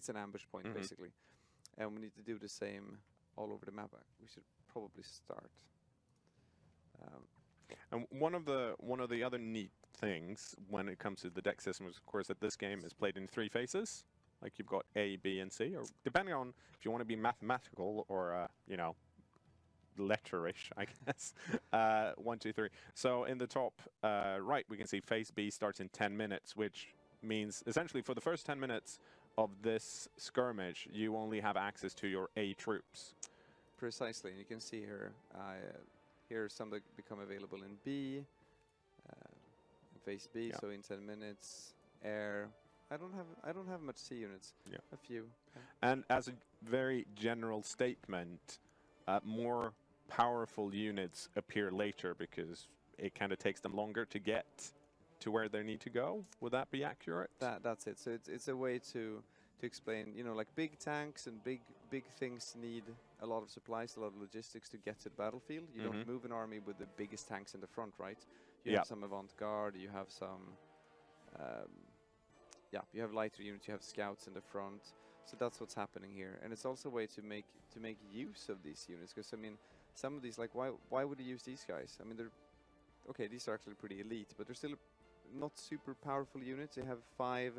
it's an ambush point basically, and we need to do the same all over the map. We should probably start. And one of the other neat things when it comes to the deck system is, of course, that this game is played in 3 phases. Like you've got A, B, and C, or depending on if you want to be mathematical or you know, letterish, I guess. 1, 2, 3. So in the top right, we can see phase B starts in 10 minutes, which means essentially for the first 10 minutes of this skirmish, you only have access to your A troops. Precisely, and you can see here, here are some that become available in B, in phase B. So in 10 minutes, air. I don't have much C units. Yeah, a few. And as a very general statement, more powerful units appear later because it kind of takes them longer to get to where they need to go. Would that be accurate? That's it. So it's a way to explain, you know, like big tanks and big things need a lot of supplies, a lot of logistics to get to the battlefield. You don't move an army with the biggest tanks in the front, right? You have some avant-garde, you have some you have lighter units, you have scouts in the front. So that's what's happening here, and it's also a way to make use of these units. Because I mean, some of these, like, why would you use these guys? I mean, they're okay. These are actually pretty elite, but they're still not super powerful units. They have five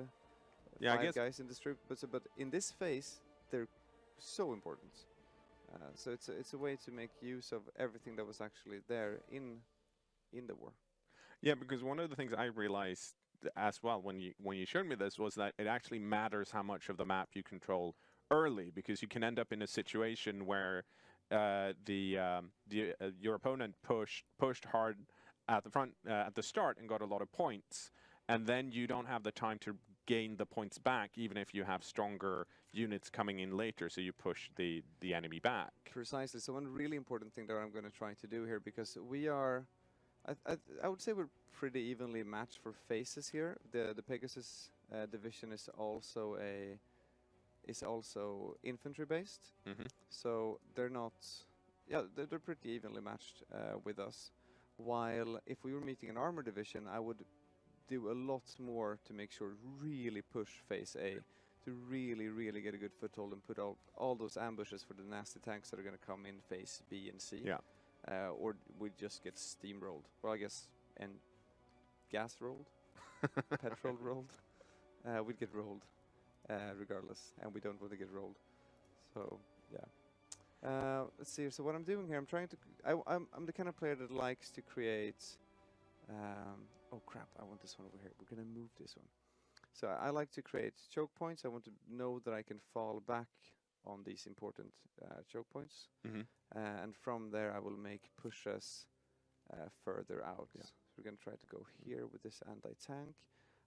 guys in this troop, but in this phase, they're so important. So it's a way to make use of everything that was actually there in the war. Yeah, because one of the things I realized as well when you showed me this was that it actually matters how much of the map you control early, because you can end up in a situation where your opponent pushed hard at the front at the start and got a lot of points, and then you don't have the time to gain the points back, even if you have stronger units coming in later, so you push the enemy back. Precisely. So one really important thing that I'm going to try to do here, because we are, I would say we're pretty evenly matched for phases here. The Pegasus division is also infantry based, so they're not, they're pretty evenly matched with us. While if we were meeting an armor division, I would do a lot more to make sure really push phase A, to really get a good foothold and put out all those ambushes for the nasty tanks that are going to come in phase B and C. Yeah. Or we just get steamrolled. Well, I guess, and gas rolled, petrol rolled. We'd get rolled regardless, and we don't want to get rolled. So yeah. Let's see. So what I'm doing here, I'm trying to. I'm the kind of player that likes to create. Oh crap! I want this one over here. We're gonna move this one. So I like to create choke points. I want to know that I can fall back on these important choke points, and from there I will make pushes further out. Yeah. So we're gonna try to go here with this anti-tank.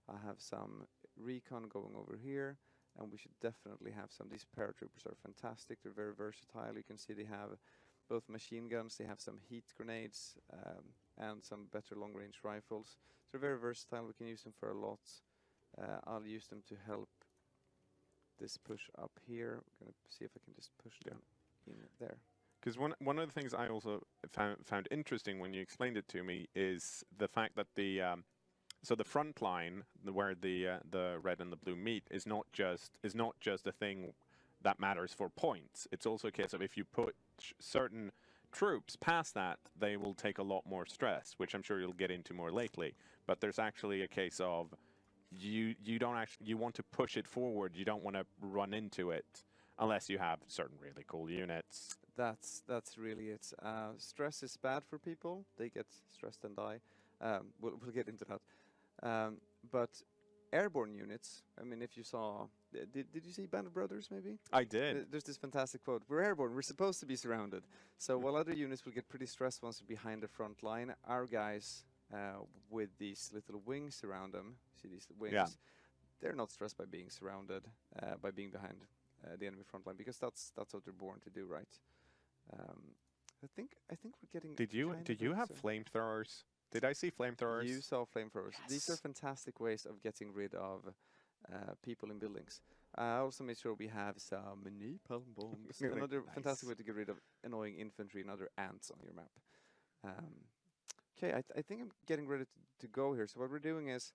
I have some recon going over here, and we should definitely have some. These paratroopers are fantastic. They're very versatile. You can see they have both machine guns. They have some heat grenades and some better long-range rifles. So they're very versatile. We can use them for a lot. I'll use them to help this push up here. We're going to see if I can just push them in there. Because one of the things I also found interesting when you explained it to me is the fact that the so the front line, where the red and the blue meet, is not just a thing that matters for points. It's also a case of if you put certain troops past that, they will take a lot more stress, which I'm sure you'll get into more lately. But there's actually a case of you want to push it forward. You don't want to run into it unless you have certain really cool units. That's really it. Stress is bad for people. They get stressed and die. We'll get into that. But airborne units, I mean, if you saw, did you see Band of Brothers maybe? I did. There's this fantastic quote, "We're airborne, we're supposed to be surrounded." So while other units will get pretty stressed once they're behind the front line, our guys with these little wings around them, see these wings, they're not stressed by being surrounded, by being behind the enemy front line, because that's what they're born to do, right? I think we're getting. Did you have flamethrowers? Did I see flamethrowers? You saw flamethrowers. Yes. These are fantastic ways of getting rid of people in buildings. I also made sure we have some napalm bombs. Another fantastic way to get rid of annoying infantry and other ants on your map. Okay, I think I'm getting ready to go here. So what we're doing is,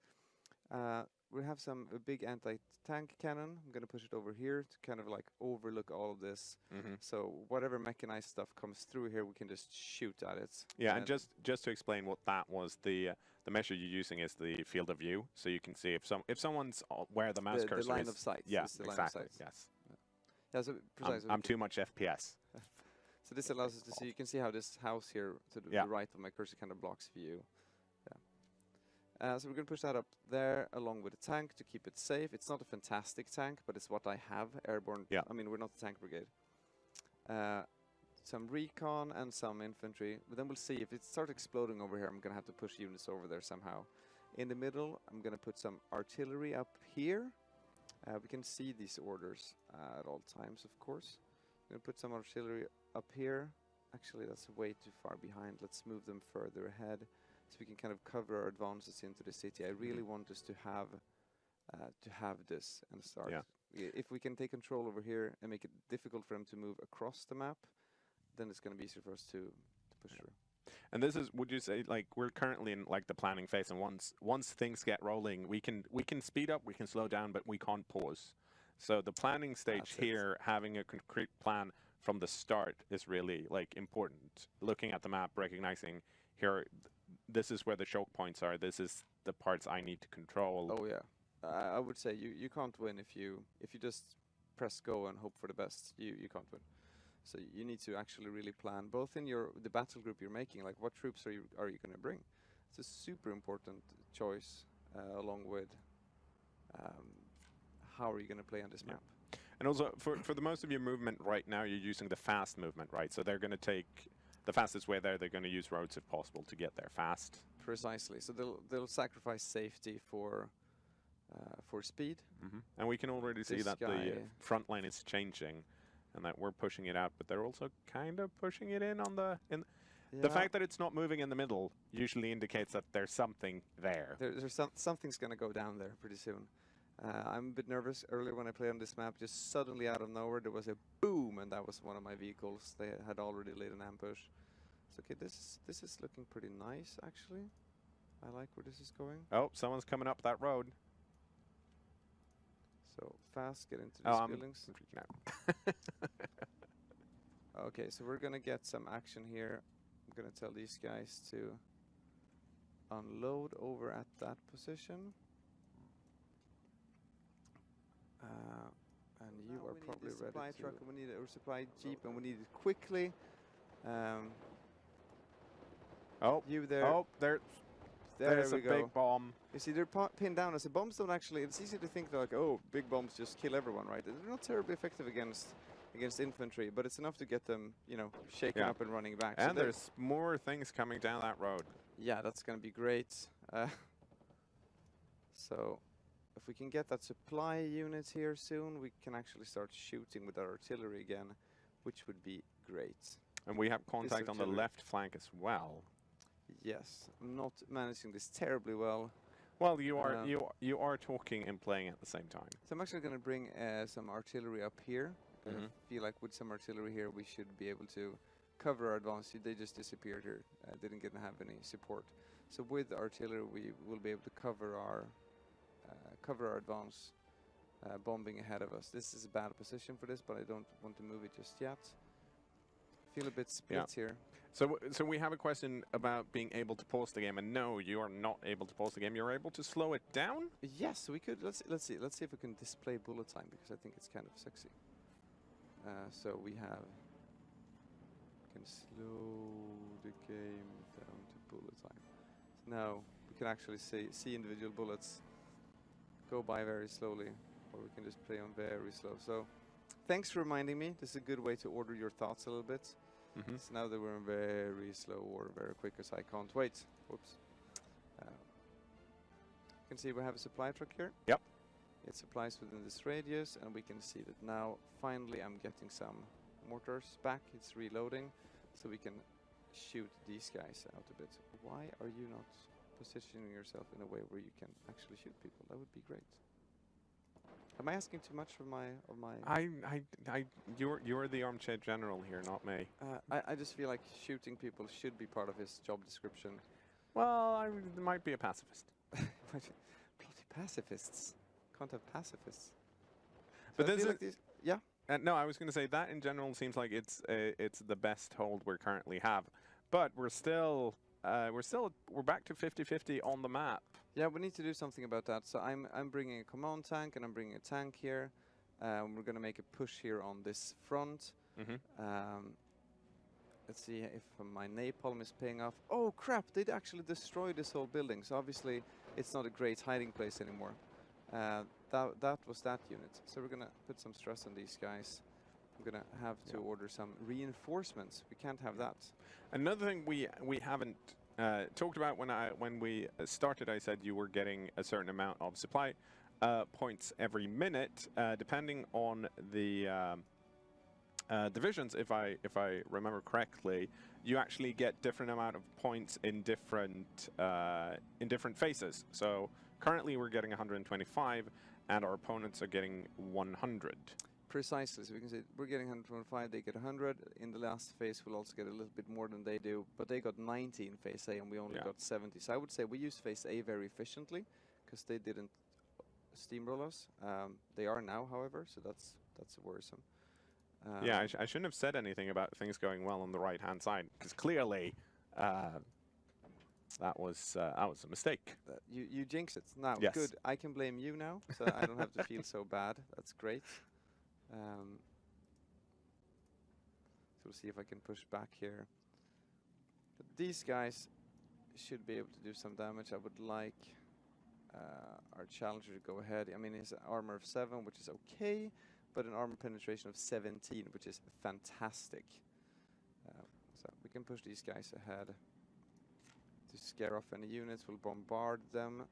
We have a big anti-tank cannon. I'm gonna push it over here to kind of like overlook all of this. So whatever mechanized stuff comes through here, we can just shoot at it. Yeah, and just to explain what that was, the measure you're using is the field of view, so you can see if someone's where the mouse cursor is. The line of sight. Yeah, the exactly. Line of sight. Yes. Yeah, so precisely. I'm too much FPS. So this allows us to see. You can see how this house here to the right of my cursor kind of blocks view. So we're going to push that up there along with the tank to keep it safe. It's not a fantastic tank, but it's what I have, airborne. Yeah. I mean, we're not the tank brigade. Some recon and some infantry. But then we'll see. If it starts exploding over here, I'm going to have to push units over there somehow. In the middle, I'm going to put some artillery up here. We can see these orders at all times, of course. I'm going to put some artillery up here. Actually, that's way too far behind. Let's move them further ahead, so we can kind of cover our advances into the city. I really want us to have this and start. Yeah. If we can take control over here and make it difficult for them to move across the map, then it's going to be easier for us to push through. And this is, would you say, like, we're currently in like the planning phase, and once things get rolling, we can speed up, we can slow down, but we can't pause. So the planning stage here, having a concrete plan from the start is really like important. Looking at the map, recognizing here, this is where the choke points are. This is the parts I need to control. Oh yeah, I would say you can't win if you just press go and hope for the best. You can't win. So you need to actually really plan, both in the battle group you're making, like what troops are you going to bring. It's a super important choice, along with how are you going to play on this map. And also, for the most of your movement right now, you're using the fast movement, right? So they're going to take the fastest way there. They're going to use roads if possible to get there fast. Precisely. So they'll sacrifice safety for speed. And we can already see that the front line is changing, and that we're pushing it out, but they're also kind of pushing it in on the the fact that it's not moving in the middle usually indicates that there's something there. Something's going to go down there pretty soon. I'm a bit nervous. Earlier when I played on this map, just suddenly out of nowhere there was a boom, and that was one of my vehicles. They had already laid an ambush. So okay, this is looking pretty nice actually. I like where this is going. Oh, someone's coming up that road. So fast, get into these buildings. I'm freaking out. Okay, so we're gonna get some action here. I'm gonna tell these guys to unload over at that position. And you are probably ready. Supply truck, and we need a supply jeep, and we need it quickly. You there? Oh, there's a big bomb. You see, they're pinned down. As the bombs don't actually. It's easy to think they're like, oh, big bombs just kill everyone, right? They're not terribly effective against infantry, but it's enough to get them, shaken up and running back. And so there's more things coming down that road. Yeah, that's going to be great. So if we can get that supply unit here soon, we can actually start shooting with our artillery again, which would be great. And we have contact on the left flank as well. Yes, I'm not managing this terribly well. Well, you are talking and playing at the same time. So I'm actually going to bring some artillery up here. I feel like with some artillery here, we should be able to cover our advance. They just disappeared here. Didn't have any support. So with artillery, we will be able to cover our advance, bombing ahead of us. This is a bad position for this, but I don't want to move it just yet. Feel a bit split here. So we have a question about being able to pause the game, and no, you are not able to pause the game. You're able to slow it down? Yes, we could. Let's see if we can display bullet time, because I think it's kind of sexy. So we can slow the game down to bullet time. So now we can actually see individual bullets go by very slowly, or we can just play on very slow. So thanks for reminding me. This is a good way to order your thoughts a little bit. So now that we're in very slow or very quick, as I can't wait. Whoops. You can see we have a supply truck here. Yep. It supplies within this radius, and we can see that now finally I'm getting some mortars back. It's reloading, so we can shoot these guys out a bit. Why are you not positioning yourself in a way where you can actually shoot people? That would be great. Am I asking too much of my? You're the armchair general here, not me. I just feel like shooting people should be part of his job description. Well, I might be a pacifist. Bloody pacifists. Can't have pacifists. But I feel there's like these, yeah. no, I was going to say that in general seems like it's the best hold we currently have, but we're back to 50-50 on the map. Yeah, we need to do something about that. So I'm bringing a command tank and I'm bringing a tank here. We're going to make a push here on this front. Let's see if my napalm is paying off. Oh crap! They'd actually destroyed this whole building. So obviously it's not a great hiding place anymore. That was that unit. So we're gonna put some stress on these guys. I'm gonna have to order some reinforcements. We can't have that. Another thing we haven't talked about when we started, I said you were getting a certain amount of supply points every minute, depending on the divisions. If I remember correctly, you actually get different amount of points in different phases. So currently we're getting 125, and our opponents are getting 100. Precisely. So we can say we're getting 125, they get 100. In the last phase, we'll also get a little bit more than they do, but they got 90 in phase A, and we only got 70. So I would say we use phase A very efficiently, because they didn't steamroll us. They are now, however, so that's worrisome. Yeah, I shouldn't have said anything about things going well on the right-hand side, because clearly that was a mistake. You jinx it. Now, yes. Good. I can blame you now, so I don't have to feel so bad. That's great. So we'll see if I can push back here. But these guys should be able to do some damage. I would like our challenger to go ahead. I mean, he's an armor of 7, which is okay, but an armor penetration of 17, which is fantastic. So we can push these guys ahead to scare off any units. We'll bombard them,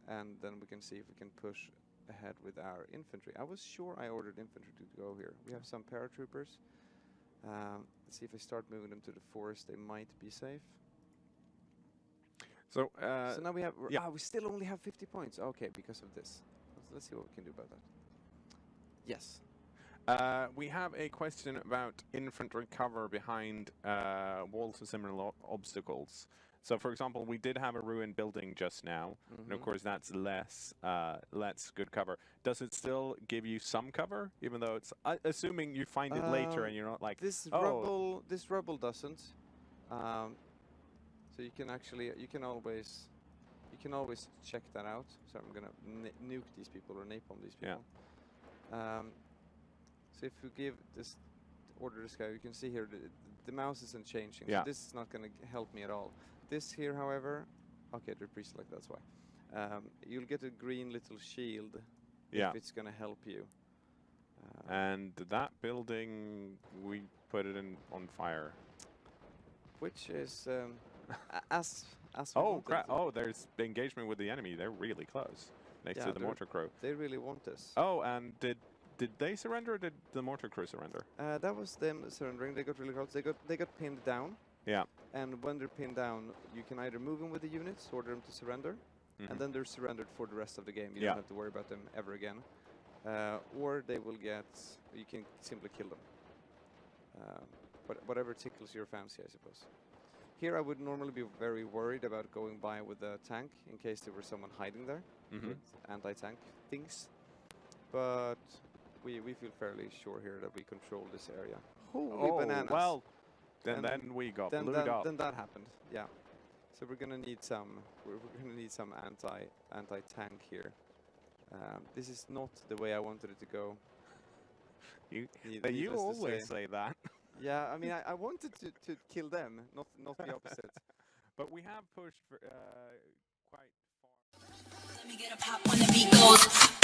and then we can see if we can push ahead with our infantry. I was sure I ordered infantry to go here. We have some paratroopers. Let's see if I start moving them to the forest, they might be safe. So now we have, we still only have 50 points. Okay, because of this. Let's see what we can do about that. Yes. We have a question about infantry cover behind walls and similar obstacles. So, for example, we did have a ruined building just now, and of course that's less good cover. Does it still give you some cover, even though it's assuming you find it later and you're not like this rubble doesn't. So you can always check that out. So I'm gonna nuke these people or napalm these people. Yeah. So if you give this order this guy, you can see here the mouse isn't changing. Yeah. So this is not gonna help me at all. This here, however, okay, they're pre-select, that's why. You'll get a green little shield if it's going to help you. And that building, we put it on fire. Which is, as oh, crap. Oh, there's engagement with the enemy. They're really close next to the mortar crew. They really want this. Oh, and did they surrender, or did the mortar crew surrender? That was them surrendering. They got really close. They got pinned down. Yeah. And when they're pinned down, you can either move them with the units, order them to surrender, and then they're surrendered for the rest of the game. You don't have to worry about them ever again. Or they will get, you can simply kill them. But whatever tickles your fancy, I suppose. Here I would normally be very worried about going by with a tank in case there were someone hiding there with anti-tank things. But we feel fairly sure here that we control this area. Holy bananas. Well. Then we got blued up. Then that happened, yeah. So we're gonna need some anti-tank here. This is not the way I wanted it to go. You always say that. Yeah, I mean I wanted to kill them, not the opposite. But we have pushed for, quite far. Let me get a pop when the beat goes.